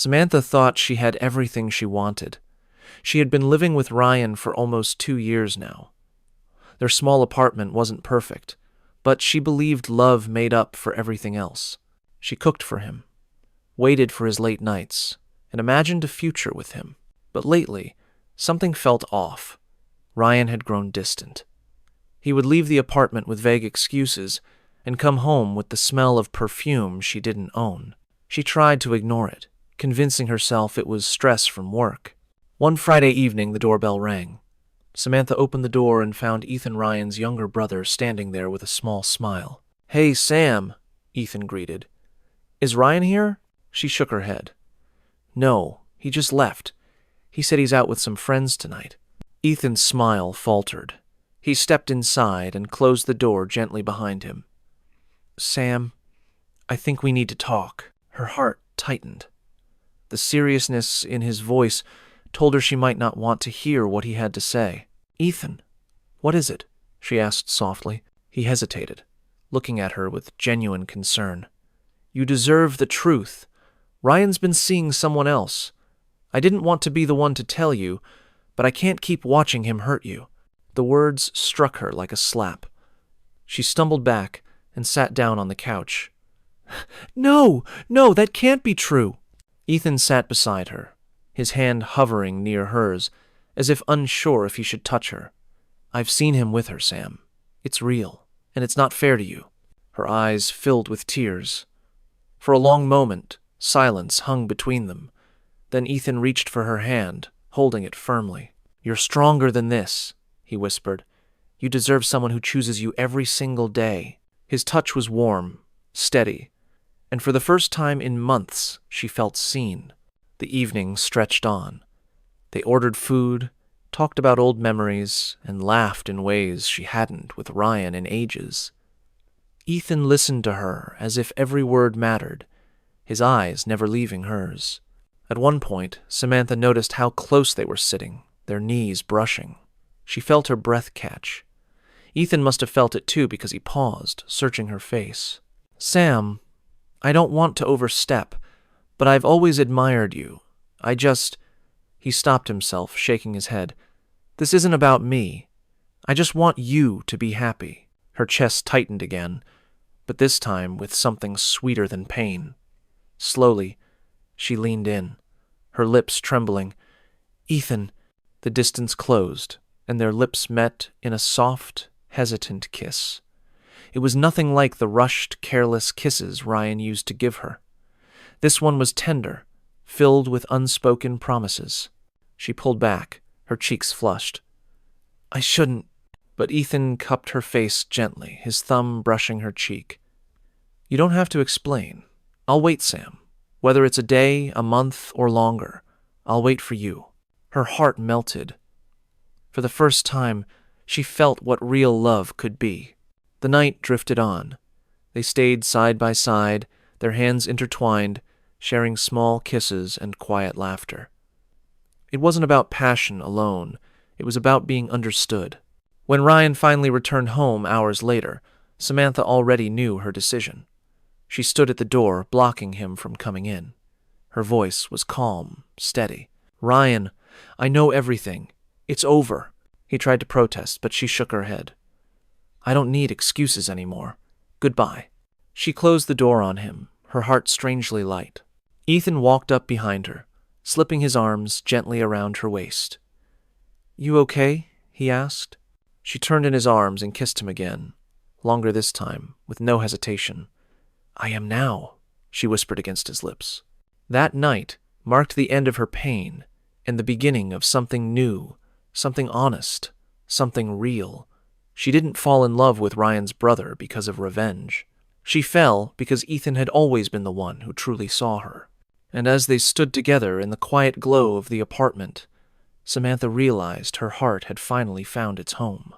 Samantha thought she had everything she wanted. She had been living with Ryan for almost 2 years now. Their small apartment wasn't perfect, but she believed love made up for everything else. She cooked for him, waited for his late nights, and imagined a future with him. But lately, something felt off. Ryan had grown distant. He would leave the apartment with vague excuses and come home with the smell of perfume she didn't own. She tried to ignore it, convincing herself it was stress from work. One Friday evening, the doorbell rang. Samantha opened the door and found Ethan Ryan's younger brother standing there with a small smile. "Hey, Sam," Ethan greeted. "Is Ryan here?" She shook her head. "No, he just left. He said he's out with some friends tonight." Ethan's smile faltered. He stepped inside and closed the door gently behind him. "Sam, I think we need to talk." Her heart tightened. The seriousness in his voice told her she might not want to hear what he had to say. "Ethan, what is it?" she asked softly. He hesitated, looking at her with genuine concern. "You deserve the truth. Ryan's been seeing someone else. I didn't want to be the one to tell you, but I can't keep watching him hurt you." The words struck her like a slap. She stumbled back and sat down on the couch. No, that can't be true." Ethan sat beside her, his hand hovering near hers, as if unsure if he should touch her. "I've seen him with her, Sam. It's real, and it's not fair to you." Her eyes filled with tears. For a long moment, silence hung between them. Then Ethan reached for her hand, holding it firmly. "You're stronger than this," he whispered. "You deserve someone who chooses you every single day." His touch was warm, steady, and for the first time in months, she felt seen. The evening stretched on. They ordered food, talked about old memories, and laughed in ways she hadn't with Ryan in ages. Ethan listened to her as if every word mattered, his eyes never leaving hers. At one point, Samantha noticed how close they were sitting, their knees brushing. She felt her breath catch. Ethan must have felt it too because he paused, searching her face. "Sam, I don't want to overstep, but I've always admired you. He stopped himself, shaking his head. "This isn't about me. I just want you to be happy." Her chest tightened again, but this time with something sweeter than pain. Slowly, she leaned in, her lips trembling. "Ethan," the distance closed, and their lips met in a soft, hesitant kiss. It was nothing like the rushed, careless kisses Ryan used to give her. This one was tender, filled with unspoken promises. She pulled back, her cheeks flushed. "I shouldn't," but Ethan cupped her face gently, his thumb brushing her cheek. "You don't have to explain. I'll wait, Sam. Whether it's a day, a month, or longer, I'll wait for you." Her heart melted. For the first time, she felt what real love could be. The night drifted on. They stayed side by side, their hands intertwined, sharing small kisses and quiet laughter. It wasn't about passion alone. It was about being understood. When Ryan finally returned home hours later, Samantha already knew her decision. She stood at the door, blocking him from coming in. Her voice was calm, steady. "Ryan, I know everything. It's over." He tried to protest, but she shook her head. "I don't need excuses anymore. Goodbye." She closed the door on him, her heart strangely light. Ethan walked up behind her, slipping his arms gently around her waist. "You okay?" he asked. She turned in his arms and kissed him again, longer this time, with no hesitation. "I am now," she whispered against his lips. That night marked the end of her pain and the beginning of something new, something honest, something real. She didn't fall in love with Ryan's brother because of revenge. She fell because Ethan had always been the one who truly saw her. And as they stood together in the quiet glow of the apartment, Samantha realized her heart had finally found its home.